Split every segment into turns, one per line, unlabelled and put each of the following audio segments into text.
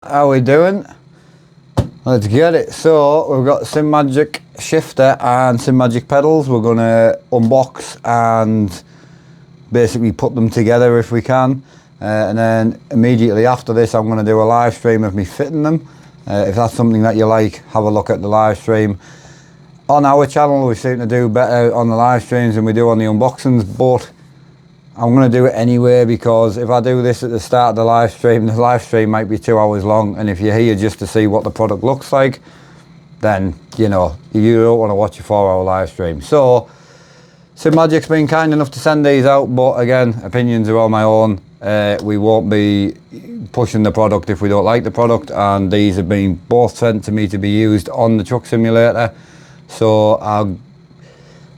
How we doing? Let's get it. So we've got Simagic shifter and Simagic pedals. We're going to unbox and basically put them together if we can, and then immediately after this I'm going to do a live stream of me fitting them. If that's something that you like, have a look at the live stream. On our channel we seem to do better on the live streams than we do on the unboxings, but I'm going to do it anyway, because if I do this at the start of the live stream might be 2 hours long, and if you're here just to see what the product looks like, then you know you don't want to watch a 4-hour live stream. So Simagic's been kind enough to send these out, but again, opinions are all my own. We won't be pushing the product if we don't like the product, and these have been both sent to me to be used on the truck simulator. So I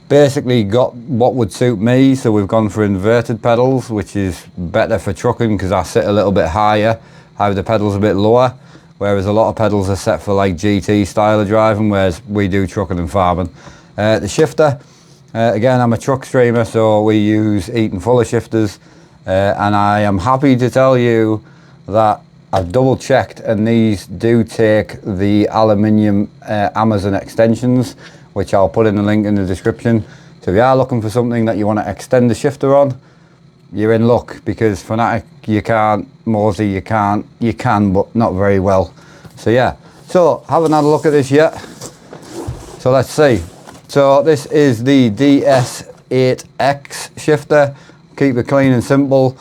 basically got what would suit me. So we've gone for inverted pedals, which is better for trucking because I sit a little bit higher, have the pedals a bit lower, whereas a lot of pedals are set for like GT style of driving, whereas we do trucking and farming. The shifter, again, I'm a truck streamer, so we use Eaton Fuller shifters, and I am happy to tell you that I've double checked and these do take the aluminium Amazon extensions, which I'll put in the link in the description. So if you are looking for something that you want to extend the shifter on, you're in luck, because Fanatic you can't, Morsey you can, but not very well. So yeah, so haven't had a look at this yet, so let's see. So this is the DS-8X shifter. Keep it clean and simple.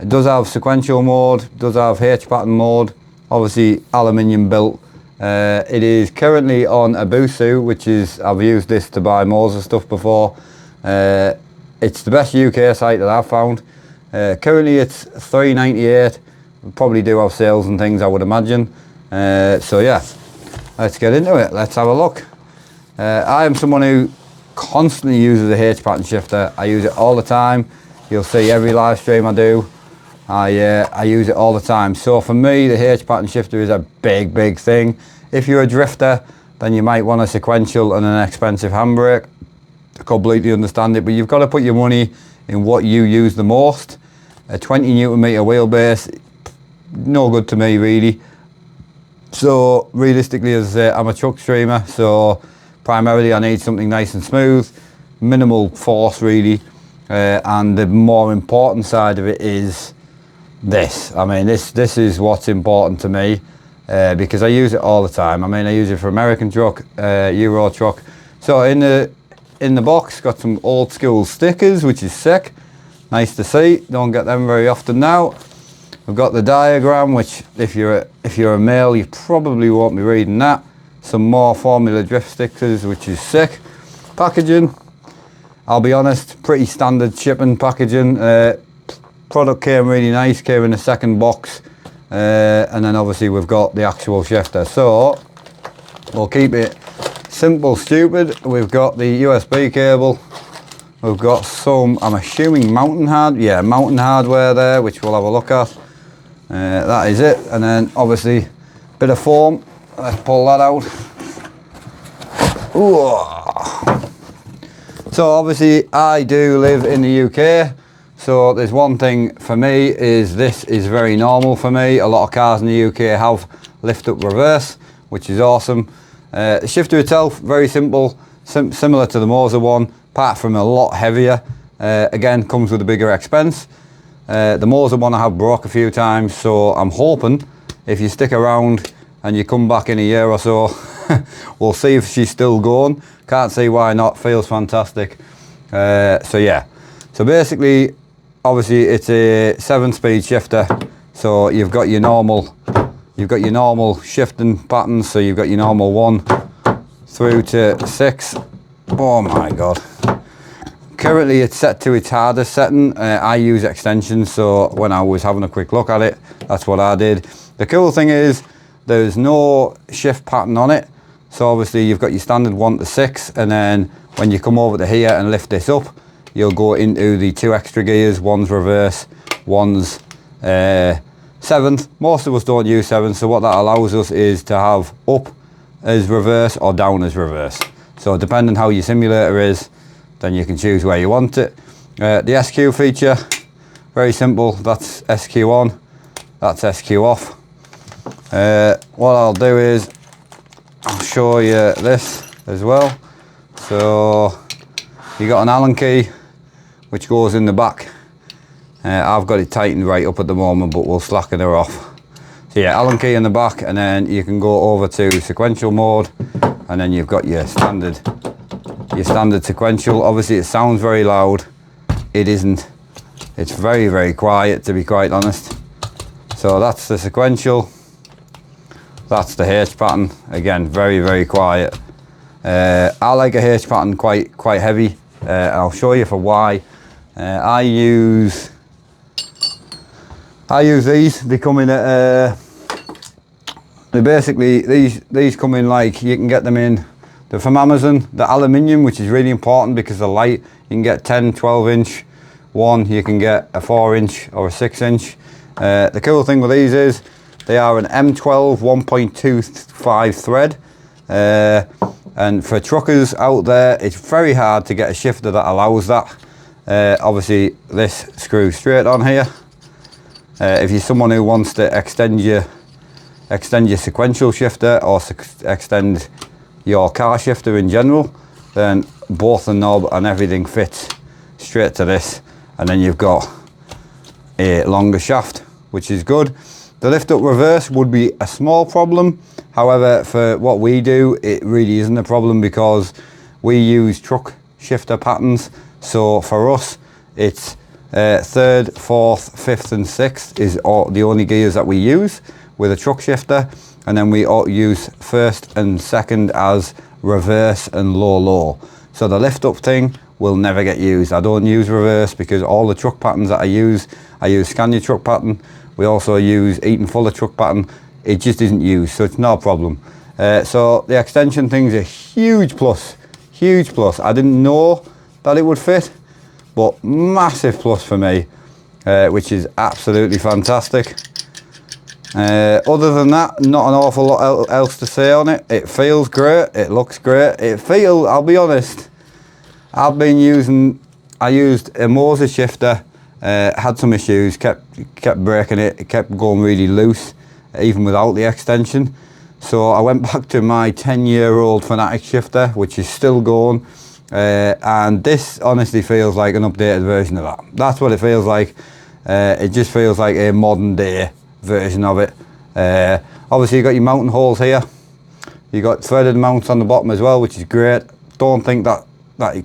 It does have sequential mode, does have H pattern mode, obviously aluminium built. It is currently on a Busu, which is, I've used this to buy Moser stuff before. It's the best UK site that I've found. Currently it's $3.98. We probably do have sales and things, I would imagine. So yeah, let's get into it. Let's have a look. I am someone who constantly uses a H pattern shifter. I use it all the time. You'll see every live stream I do, I use it all the time. So for me, the H pattern shifter is a big thing. If you're a drifter, then you might want a sequential and an expensive handbrake. I completely understand it, but you've got to put your money in what you use the most. A 20 Newton meter wheelbase, no good to me really. So realistically, as I say, I'm a truck streamer, so primarily I need something nice and smooth, minimal force really. And the more important side of it is this. I mean, this is what's important to me, because I use it all the time. I mean, I use it for American truck, Euro truck. So in the box, got some old school stickers, which is sick. Nice to see. Don't get them very often now. We've got the diagram, which if you're a male, you probably won't be reading that. Some more Formula Drift stickers, which is sick. Packaging, I'll be honest, pretty standard shipping packaging. Product came really nice, came in a second box, and then obviously we've got the actual shifter. So we'll keep it simple, stupid. We've got the USB cable. We've got some, I'm assuming mountain hardware there, which we'll have a look at. That is it, and then obviously bit of foam. Let's pull that out. Ooh. So obviously I do live in the UK, so there's one thing for me, is this is very normal for me. A lot of cars in the UK have lift up reverse, which is awesome. The shifter itself, very simple, similar to the Moser one, apart from a lot heavier. Again, comes with a bigger expense. The Moser one I have broke a few times, so I'm hoping if you stick around and you come back in a year or so, we'll see if she's still going. Can't see why not, feels fantastic. So yeah, so basically, obviously it's a 7-speed shifter. So you've got your normal shifting patterns. So you've got your normal 1 through to 6. Oh my God. Currently it's set to its hardest setting. I use extensions, so when I was having a quick look at it, that's what I did. The cool thing is there's no shift pattern on it. So obviously you've got your standard 1 to 6, and then when you come over to here and lift this up, you'll go into the 2 extra gears. One's reverse, one's 7th. Most of us don't use 7th, so what that allows us is to have up as reverse or down as reverse. So depending how your simulator is, then you can choose where you want it. The SQ feature, very simple. That's SQ on, that's SQ off. What I'll do is I'll show you this as well. So you got an Allen key which goes in the back. I've got it tightened right up at the moment, but we'll slacken her off. So yeah, Allen key in the back, and then you can go over to sequential mode, and then you've got your standard sequential. Obviously it sounds very loud. It isn't. It's very, very quiet, to be quite honest. So that's the sequential. That's the H pattern. Again, very, very quiet. I like a H pattern quite heavy. I'll show you for why. I use these. They come in at they basically, these come in, like, you can get them in, they're from Amazon. The aluminium, which is really important because they're light. You can get 10, 12 inch one, you can get a 4 inch or a 6 inch. The cool thing with these is they are an M12 1.25 thread. And for truckers out there, it's very hard to get a shifter that allows that. Obviously this screws straight on here. If you're someone who wants to extend your sequential shifter, or extend your car shifter in general, then both the knob and everything fits straight to this, and then you've got a longer shaft, which is good. The lift up reverse would be a small problem. However, for what we do, it really isn't a problem because we use truck shifter patterns. So for us, it's 3rd, 4th, 5th and 6th is the only gears that we use with a truck shifter. And then we use 1st and 2nd as reverse and low. So the lift up thing will never get used. I don't use reverse because all the truck patterns that I use Scania truck pattern. We also use Eaton Fuller truck pattern. It just isn't used, so it's no problem. So the extension thing's a huge plus, huge plus. I didn't know that it would fit, but massive plus for me, which is absolutely fantastic. Other than that, not an awful lot else to say on it. It feels great, it looks great. I'll be honest, I used a Moser shifter, had some issues, kept breaking it kept going really loose, even without the extension. So I went back to my 10-year-old Finalizing shifter, which is still going, and this honestly feels like an updated version of that. That's what it feels like. It just feels like a modern day version of it. Obviously you got your mounting holes here. You got threaded mounts on the bottom as well, which is great. Don't think that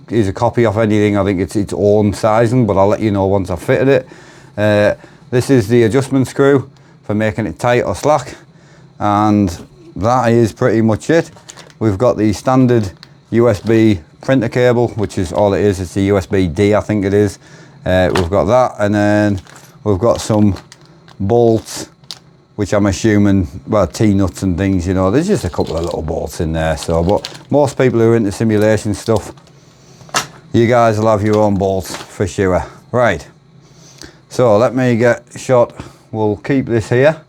is a copy of anything. I think it's its own sizing, but I'll let you know once I've fitted it. This is the adjustment screw for making it tight or slack, and that is pretty much it. We've got the standard USB printer cable, which is all it is. It's a USB-D, I think it is. We've got that, and then we've got some bolts, which I'm assuming, well, T-nuts and things, you know. There's just a couple of little bolts in there. So, but most people who are into simulation stuff, you guys will have your own bolts for sure. Right, so let me get shot. We'll keep this here.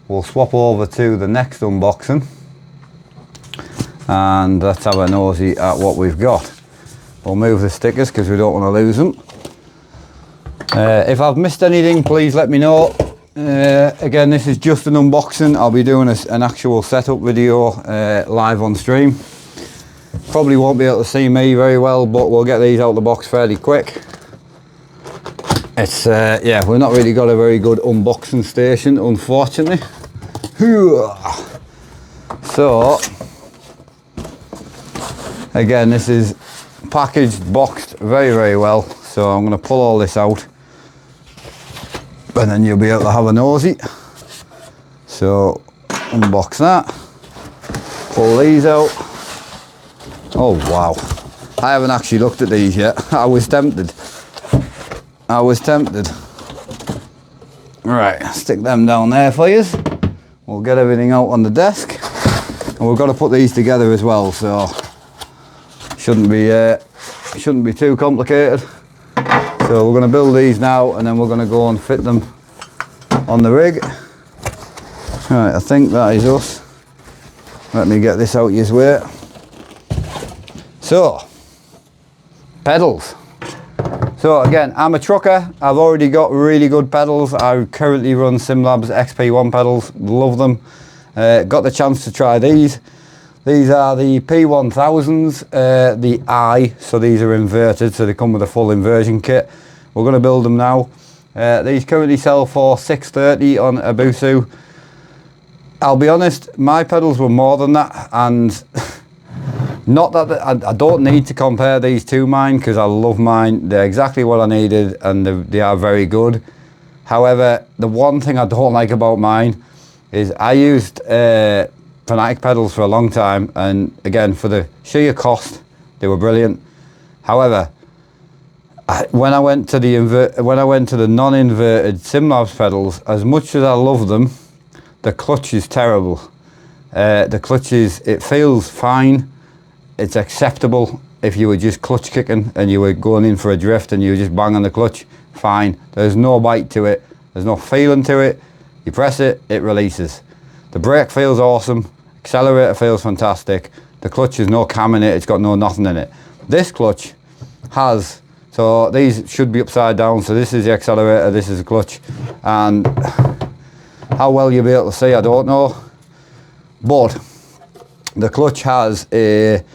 We'll swap over to the next unboxing, and let's have a nosy at what we've got. We'll move the stickers because we don't want to lose them. If I've missed anything, please let me know. Again, this is just an unboxing. I'll be doing an actual setup video live on stream. Probably won't be able to see me very well, but we'll get these out of the box fairly quick. It's yeah, we've not really got a very good unboxing station, unfortunately. So again, this is packaged, boxed very, very well. So I'm going to pull all this out, and then you'll be able to have a nosy. So unbox that, pull these out. Oh wow, I haven't actually looked at these yet. I was tempted. Right, stick them down there for you. We'll get everything out on the desk, and we've got to put these together as well, so shouldn't be too complicated. So we're going to build these now, and then we're going to go and fit them on the rig. Right, I think that is us. Let me get this out your way. So, pedals. So again, I'm a trucker. I've already got really good pedals. I currently run SimLabs XP1 pedals, love them. Got the chance to try these. These are the p1000s, the I, so these are inverted, so they come with a full inversion kit. We're going to build them now. These currently sell for $630 on Abusu. I'll be honest, my pedals were more than that, and not that I don't need to compare these to mine, because I love mine. They're exactly what I needed, and they are very good. However, the one thing I don't like about mine is I used Finalizing pedals for a long time, and again, for the sheer cost, they were brilliant. However, when I went to the non-inverted SimLabs pedals, as much as I love them, the clutch is terrible. The clutch it feels fine. It's acceptable if you were just clutch kicking and you were going in for a drift and you were just banging the clutch, fine. There's no bite to it. There's no feeling to it. You press it, it releases. The brake feels awesome. Accelerator feels fantastic. The clutch is no cam in it. It's got no nothing in it. This clutch has, so these should be upside down. So this is the accelerator, this is the clutch. And how well you'll be able to see, I don't know. But the clutch has an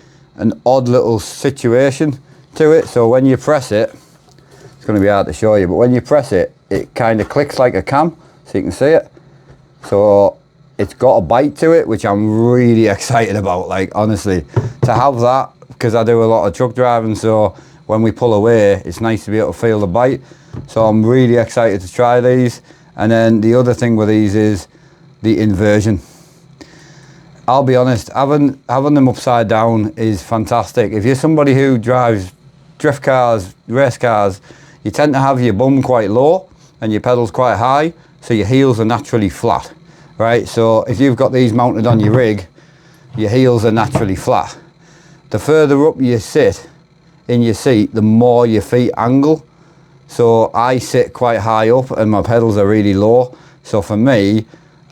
odd little situation to it. So when you press it, it's going to be hard to show you, but when you press it, it kind of clicks like a cam, so you can see it. So it's got a bite to it, which I'm really excited about. Like, honestly, to have that, because I do a lot of truck driving, so when we pull away, it's nice to be able to feel the bite. So I'm really excited to try these. And then the other thing with these is the inversion. I'll be honest, having them upside down is fantastic. If you're somebody who drives drift cars, race cars, you tend to have your bum quite low and your pedals quite high, so your heels are naturally flat, right? So if you've got these mounted on your rig, your heels are naturally flat. The further up you sit in your seat, the more your feet angle. So I sit quite high up and my pedals are really low. So for me,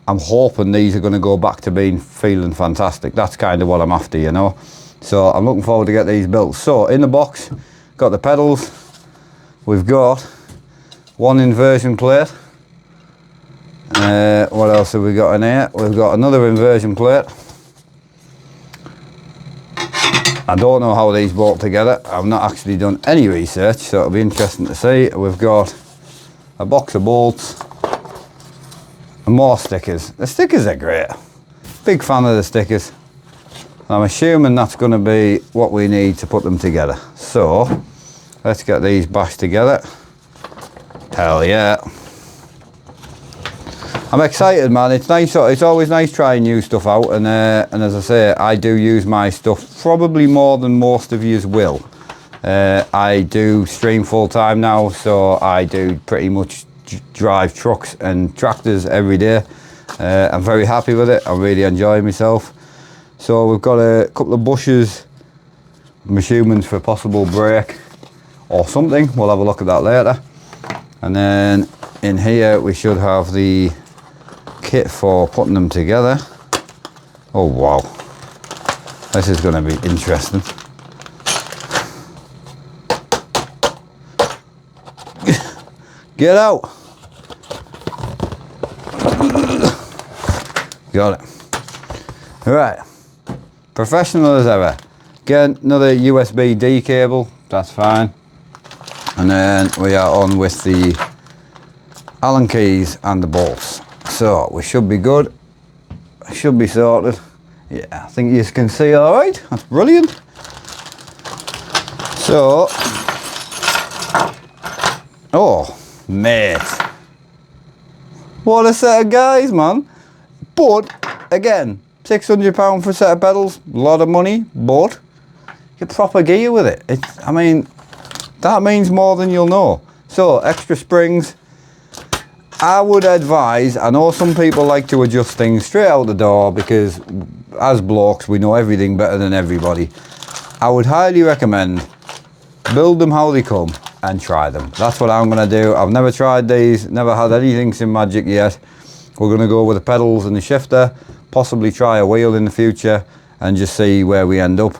I'm hoping these are going to go back to feeling fantastic. That's kind of what I'm after, you know. So I'm looking forward to get these built. So in the box, got the pedals. We've got one inversion plate. What else have we got in here? We've got another inversion plate. I don't know how these bolt together. I've not actually done any research, so it'll be interesting to see. We've got a box of bolts. And more stickers. The stickers are great. Big fan of the stickers. I'm assuming that's going to be what we need to put them together. So let's get these bashed together. Hell yeah. I'm excited, man. It's nice. It's always nice trying new stuff out, and as I say, I do use my stuff probably more than most of yous will. I do stream full time now, so I do pretty much drive trucks and tractors every day. I'm very happy with it. I'm really enjoying myself. So we've got a couple of bushes, I'm assuming for possible brake or something. We'll have a look at that later. And then in here we should have the kit for putting them together. Oh wow, this is going to be interesting. Get out. Got it. Right, professional as ever. Again, another USB-D cable, that's fine. And then we are on with the Allen keys and the bolts. So we should be good. Should be sorted. Yeah, I think you can see all right. That's brilliant. So, oh, mate. What a set of guys, man. But, again, £600 for a set of pedals, a lot of money, but you get proper gear with it. I mean, that means more than you'll know. So, extra springs. I would advise, I know some people like to adjust things straight out the door because as blokes we know everything better than everybody. I would highly recommend build them how they come and try them. That's what I'm going to do. I've never tried these, never had anything Simagic yet. We're going to go with the pedals and the shifter, possibly try a wheel in the future and just see where we end up.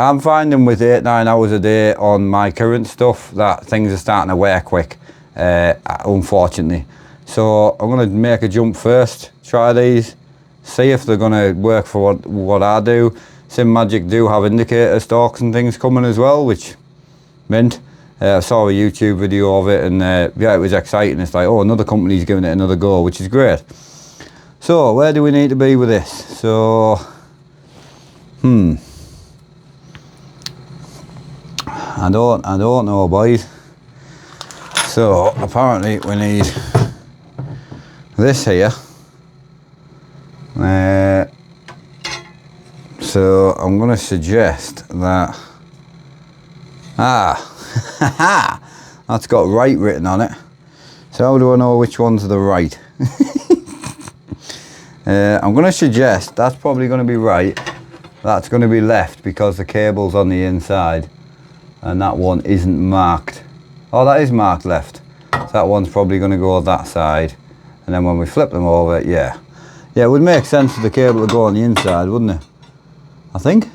I'm finding with 8-9 hours a day on my current stuff that things are starting to wear quick, unfortunately. So I'm going to make a jump first, try these, see if they're going to work for what I do. Simagic do have indicator stalks and things coming as well, which mint. I saw a YouTube video of it, and yeah, it was exciting. It's like, oh, another company's giving it another go, which is great. So where do we need to be with this? So I don't know, boys. So apparently we need this here. So I'm going to suggest that, that's got right written on it. So how do I know which one's the right? I'm going to suggest that's probably going to be right. That's going to be left because the cable's on the inside, and that one isn't marked. Oh, that is marked left. So that one's probably going to go that side, and then when we flip them over, yeah, it would make sense for the cable to go on the inside, wouldn't it? I think.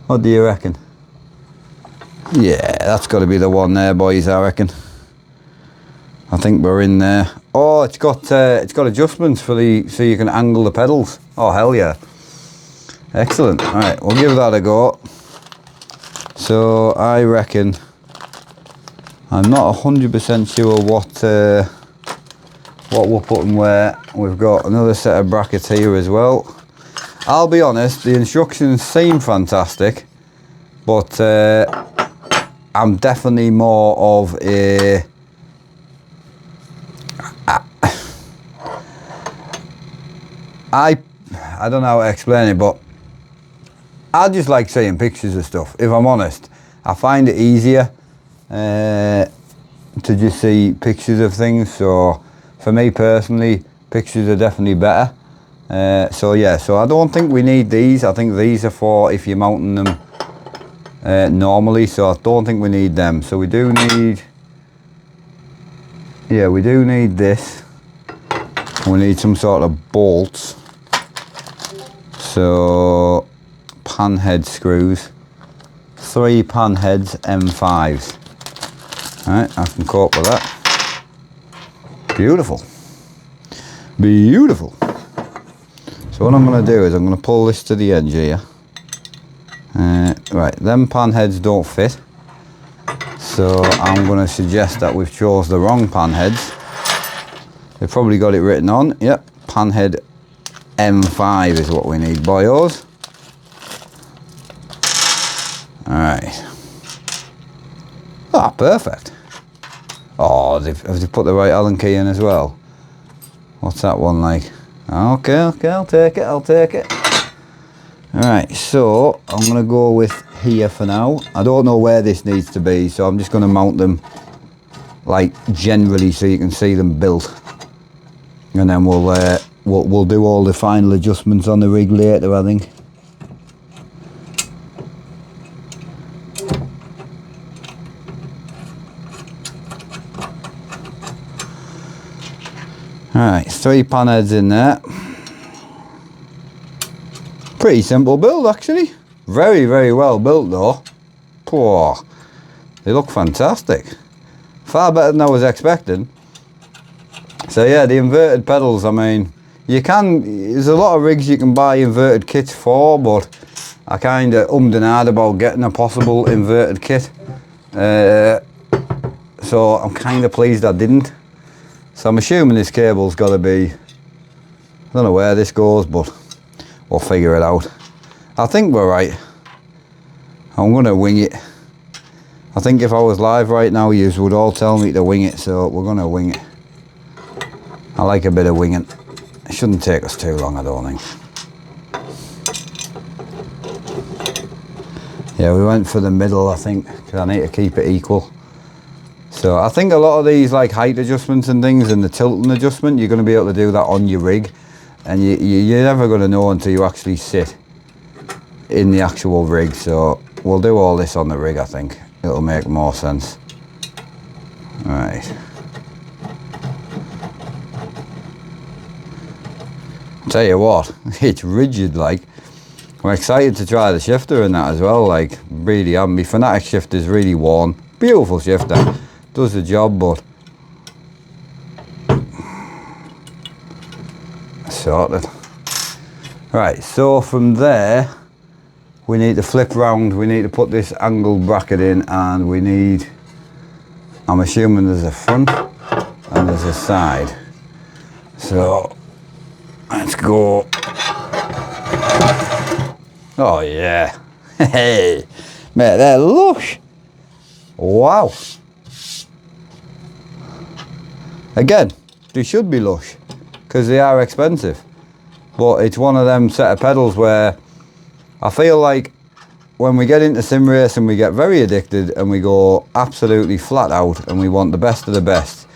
What do you reckon? Yeah, that's got to be the one there, boys, I reckon. I think we're in there. Oh, it's got adjustments for so you can angle the pedals. Oh, hell yeah. Excellent. All right, we'll give that a go. So I reckon, I'm not 100% sure what we're putting where. We've got another set of brackets here as well. I'll be honest, the instructions seem fantastic, but I'm definitely more of a I don't know how to explain it, but I just like seeing pictures of stuff. If I'm honest, I find it easier to just see pictures of things. So for me personally, pictures are definitely better. So yeah, so I don't think we need these. I think these are for if you're mounting them normally. So I don't think we need them. So we do need, yeah, we do need this. We need some sort of bolts. So pan head screws, 3 pan heads M5s. Alright, I can cope with that. Beautiful. Beautiful. So what I'm going to do is I'm going to pull this to the edge here. Right, them pan heads don't fit. So I'm going to suggest that we've chose the wrong pan heads. They've probably got it written on. Yep, pan head M5 is what we need, boyos. Alright. Ah, perfect. Oh, have they put the right Allen key in as well? What's that one like? Okay, I'll take it, Alright, so I'm going to go with here for now. I don't know where this needs to be, so I'm just going to mount them like generally so you can see them built. And then we'll do all the final adjustments on the rig later, I think. Alright, 3 pan heads in there. Pretty simple build actually. Very, very well built though. Poor. They look fantastic. Far better than I was expecting. So yeah, the inverted pedals, I mean, there's a lot of rigs you can buy inverted kits for, but I kind of ummed and ahed about getting a possible inverted kit. So I'm kind of pleased I didn't. So I'm assuming this cable's got to be, I don't know where this goes, but we'll figure it out. I think we're right. I'm going to wing it. I think if I was live right now, you would all tell me to wing it, so we're going to wing it. I like a bit of winging. It shouldn't take us too long, I don't think. Yeah, we went for the middle, I think, because I need to keep it equal. So I think a lot of these like height adjustments and things and the tilting adjustment, you're going to be able to do that on your rig. And you're never going to know until you actually sit in the actual rig. So we'll do all this on the rig, I think. It'll make more sense. Right. Tell you what, it's rigid like. I'm excited to try the shifter in that as well, like, really am. My Finalizing shifter is really worn. Beautiful shifter, does the job, but sorted. Right, so from there we need to flip round, we need to put this angled bracket in, and we need, I'm assuming there's a front and there's a side. So let's go. Oh yeah. Hey, mate, they're lush. Wow. Again, they should be lush because they are expensive, but it's one of them set of pedals where I feel like when we get into sim racing we get very addicted and we go absolutely flat out and we want the best of the best.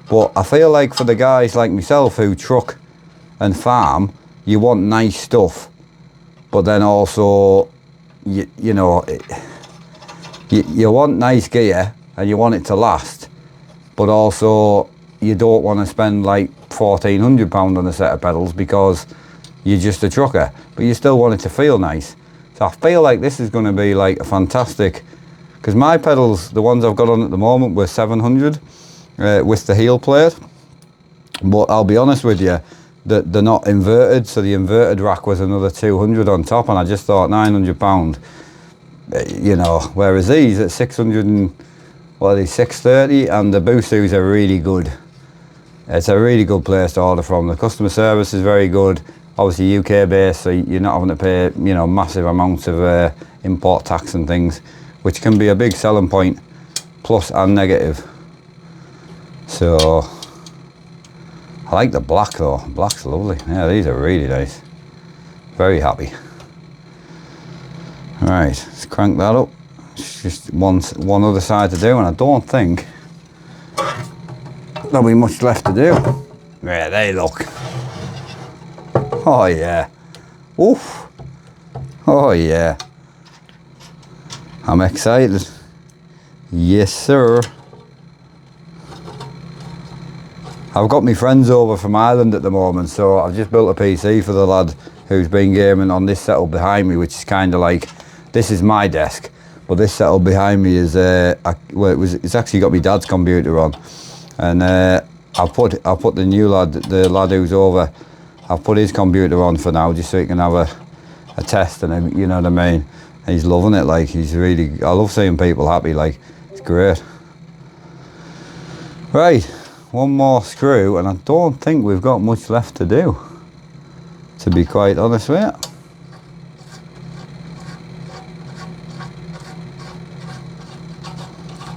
But I feel like for the guys like myself who truck and farm, you want nice stuff, but then also you know, you want nice gear and you want it to last, but also you don't want to spend like £1,400 on a set of pedals because you're just a trucker, but you still want it to feel nice. So I feel like this is going to be like a fantastic, because my pedals, the ones I've got on at the moment, were 700 with the heel plate, but I'll be honest with you, that they're not inverted, so the inverted rack was another 200 on top, and I just thought £900, you know, whereas these at 600 and, what are they, 630, and the Busus are really good. It's a really good place to order from. The customer service is very good. Obviously UK based, so you're not having to pay, you know, massive amounts of import tax and things, which can be a big selling point, plus and negative. So I like the black though. Black's lovely. Yeah, these are really nice. Very happy. Right, let's crank that up. It's just one other side to do, and I don't think there'll be much left to do. Yeah, they look. Oh yeah. Oof. Oh yeah. I'm excited. Yes sir. I've got my friends over from Ireland at the moment, so I've just built a PC for the lad who's been gaming on this setup behind me, which is kind of like, this is my desk, but this setup behind me is well, it's actually got my dad's computer on, and I'll put the new lad, the lad who's over, I'll put his computer on for now, just so he can have a test, and you know what I mean. And he's loving it. Like, he's really, I love seeing people happy. Like, it's great. Right, one more screw, and I don't think we've got much left to do, to be quite honest with you.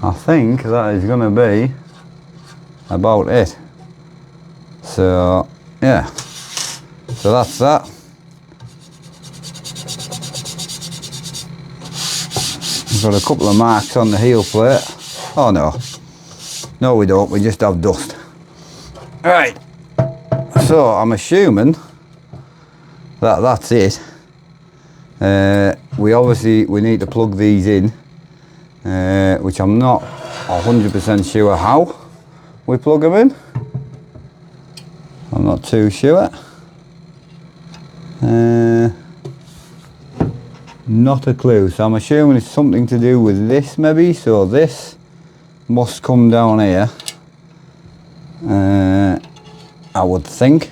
I think that is going to be about it. So yeah, so that's that. We've got a couple of marks on the heel plate. Oh no we don't, we just have dust. Right, so I'm assuming that that's it. We need to plug these in, which I'm not 100% sure how we plug them in. I'm not too sure. Not a clue, so I'm assuming it's something to do with this maybe, so this must come down here, I would think.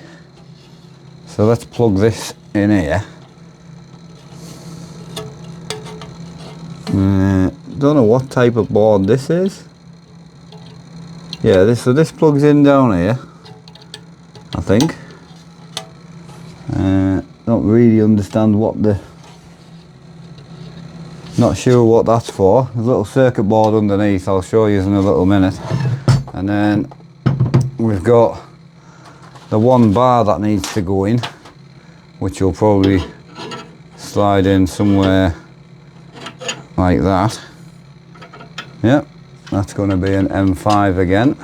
So let's plug this in here. Don't know what type of board this is. Yeah, so this plugs in down here, I think. Don't really understand what not sure what that's for. There's a little circuit board underneath, I'll show you in a little minute. And then we've got the one bar that needs to go in, which will probably slide in somewhere like that. Yep, that's going to be an M5 again.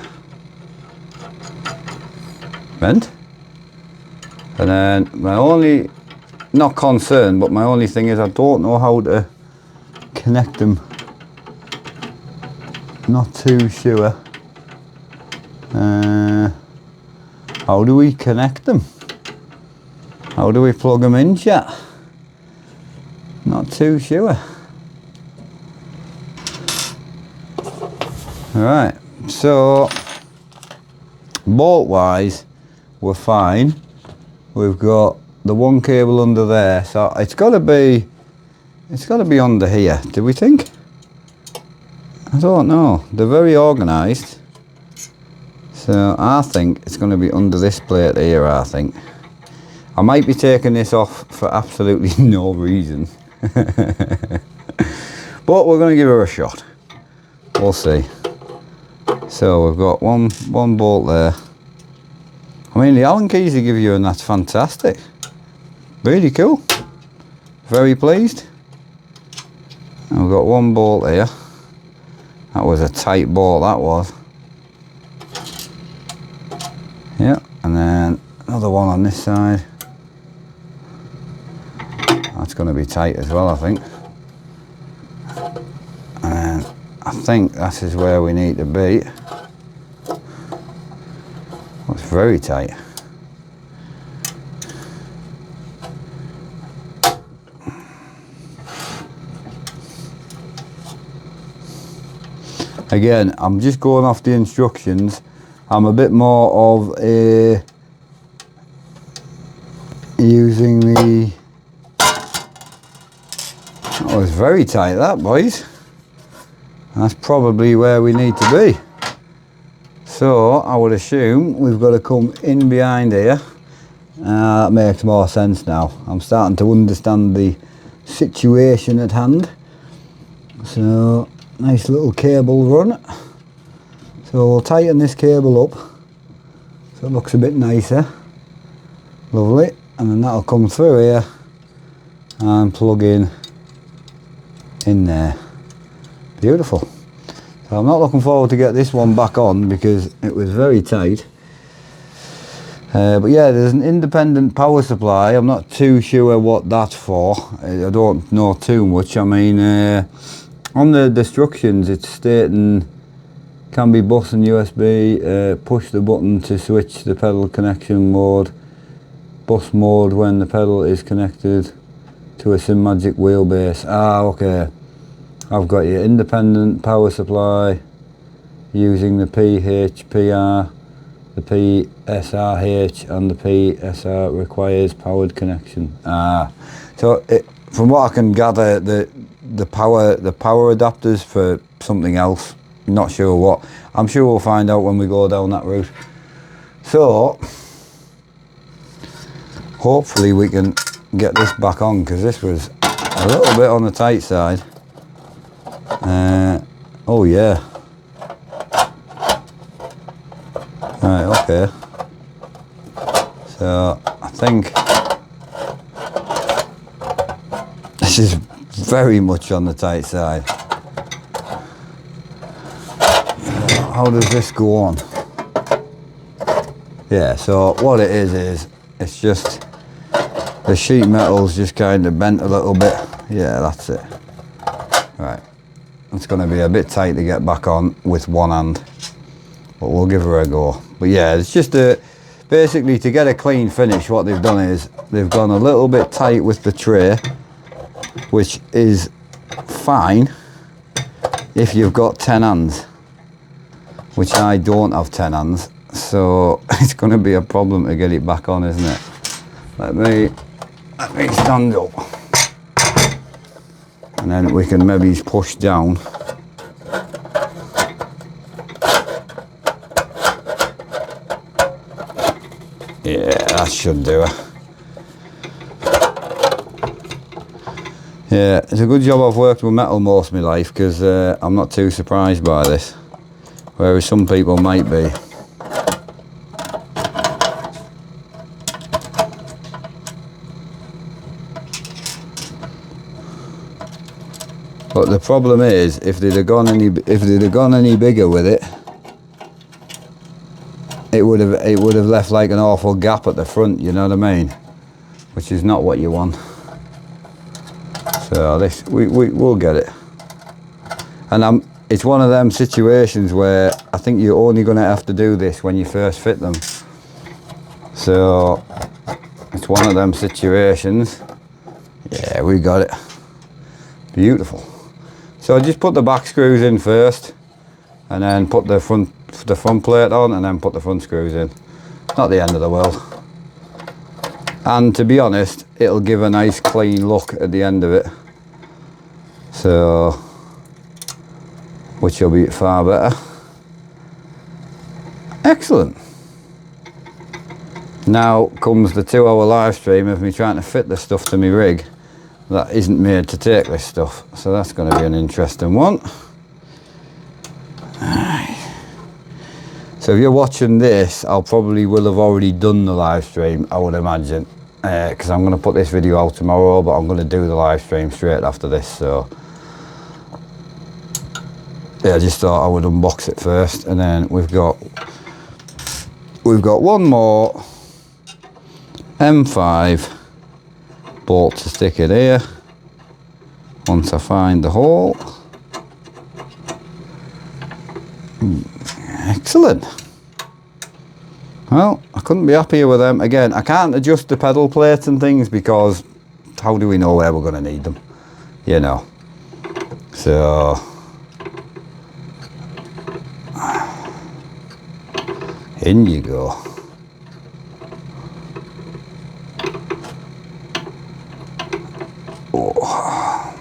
Bent. And then my only, not concern, but my only thing is I don't know how to connect them. Not too sure. How do we connect them? How do we plug them in, chat? Not too sure. Alright, so bolt wise we're fine. We've got the one cable under there, so it's got to be under here, do we think? I don't know, they're very organised, so I think it's going to be under this plate here. I think I might be taking this off for absolutely no reason. But we're going to give her a shot, we'll see. So we've got one bolt there. I mean, the Allen keys they give you, and that's fantastic, really cool, very pleased. And we've got one bolt here. That was a tight bolt, that was. Yeah, and then another one on this side. That's going to be tight as well, I think. And I think that is where we need to be. It's very tight. Again, I'm just going off the instructions. I'm a bit more of a using the... Oh, it's very tight, that, boys. That's probably where we need to be. So I would assume we've got to come in behind here. That makes more sense now. I'm starting to understand the situation at hand. So nice little cable run. So we'll tighten this cable up so it looks a bit nicer. Lovely. And then that'll come through here and plug in there. Beautiful. So I'm not looking forward to get this one back on because it was very tight. But yeah, there's an independent power supply. I'm not too sure what that's for. I don't know too much. I mean, on the instructions it's stating can be bus and USB, push the button to switch the pedal connection mode, bus mode when the pedal is connected to a Simagic wheelbase. Ah, okay. I've got your independent power supply using the PHPR, the PSRH and the PSR requires powered connection. Ah, so from what I can gather, the power adapters for something else. Not sure what. I'm sure we'll find out when we go down that route. So hopefully we can get this back on because this was a little bit on the tight side. Oh yeah. Right, okay. So I think this is very much on the tight side. How does this go on? Yeah, so what it is it's just the sheet metal's just kind of bent a little bit. Yeah, that's it. Right. It's going to be a bit tight to get back on with one hand, but we'll give her a go. But yeah, it's just basically to get a clean finish, what they've done is they've gone a little bit tight with the tray, which is fine if you've got 10 hands, which I don't have 10 hands, so it's going to be a problem to get it back on, isn't it? Let me stand up. And then we can maybe push down. Yeah, that should do it. Yeah, it's a good job I've worked with metal most of my life because I'm not too surprised by this, whereas some people might be. But the problem is, if they'd have gone any bigger with it, it would have left like an awful gap at the front. You know what I mean? Which is not what you want. So this we'll get it. And it's one of them situations where I think you're only going to have to do this when you first fit them. So it's one of them situations. Yeah, we got it. Beautiful. So I just put the back screws in first, and then put the front plate on, and then put the front screws in. Not the end of the world. And to be honest, it'll give a nice clean look at the end of it. So, which will be far better. Excellent. Now comes the 2-hour live stream of me trying to fit the stuff to my rig that isn't made to take this stuff. So that's going to be an interesting one. So if you're watching this, I'll probably will have already done the live stream, I would imagine. Because I'm going to put this video out tomorrow, but I'm going to do the live stream straight after this. So yeah, I just thought I would unbox it first. And then we've got one more M5 bolt to stick it here once I find the hole. Excellent. Well, I couldn't be happier with them. Again, I can't adjust the pedal plates and things because how do we know where we're going to need them, you know? So in you go. Oh.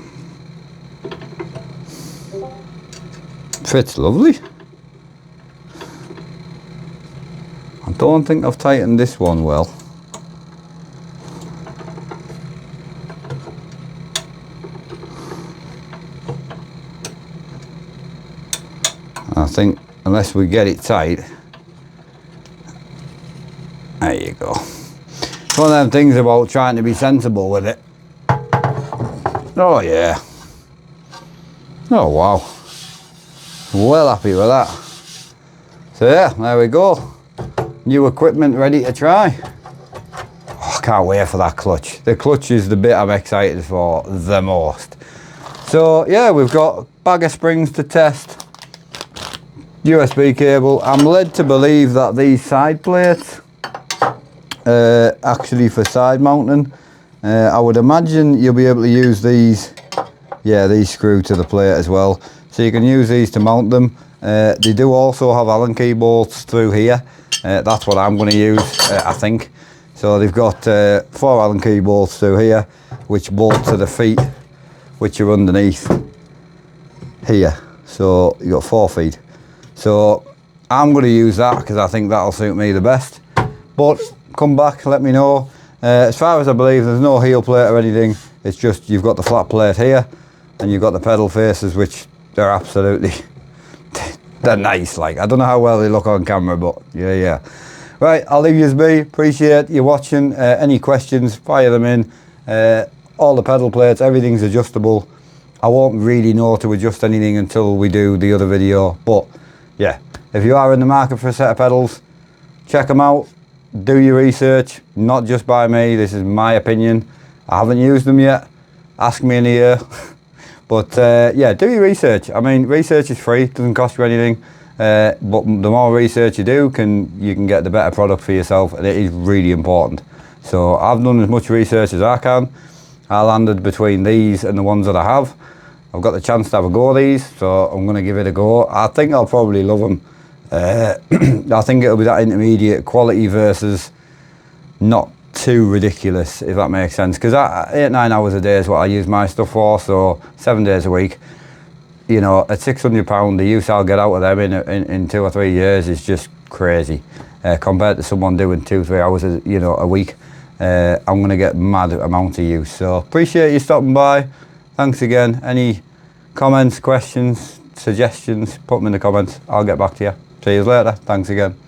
Fits lovely. I don't think I've tightened this one well. I think unless we get it tight. There you go. It's one of them things about trying to be sensible with it. Oh yeah. Oh wow. Well happy with that. So yeah, there we go. New equipment ready to try. Oh, I can't wait for that clutch. The clutch is the bit I'm excited for the most. So yeah, we've got a bag of springs to test. USB cable. I'm led to believe that these side plates actually for side mounting. I would imagine you'll be able to use these. Yeah, these screw to the plate as well. So you can use these to mount them. They do also have Allen key bolts through here. That's what I'm going to use, I think. So they've got 4 Allen key bolts through here, which bolt to the feet, which are underneath here. So you've got 4 feet. So I'm going to use that because I think that'll suit me the best. But come back, let me know. As far as I believe, there's no heel plate or anything. It's just you've got the flat plate here, and you've got the pedal faces, which they're absolutely they're nice. Like, I don't know how well they look on camera, but yeah. Right, I'll leave you be. Appreciate you watching. Any questions, fire them in. All the pedal plates, everything's adjustable. I won't really know to adjust anything until we do the other video. But yeah, if you are in the market for a set of pedals, check them out. Do your research, not just by me. This is my opinion. I haven't used them yet. Ask me in a year. But yeah, do your research. I mean, research is free, doesn't cost you anything. But the more research you do, you can get the better product for yourself, and it is really important. So I've done as much research as I can. I landed between these and the ones that I have. I've got the chance to have a go at these, so I'm going to give it a go. I think I'll probably love them. I think it'll be that intermediate quality versus not too ridiculous, if that makes sense, because 8-9 hours a day is what I use my stuff for, so 7 days a week. You know, at £600, the use I'll get out of them in 2 or 3 years is just crazy, compared to someone doing 2-3 hours a week. I'm going to get mad amount of use. So appreciate you stopping by. Thanks again. Any comments, questions, suggestions, put them in the comments. I'll get back to you. See you later. Thanks again.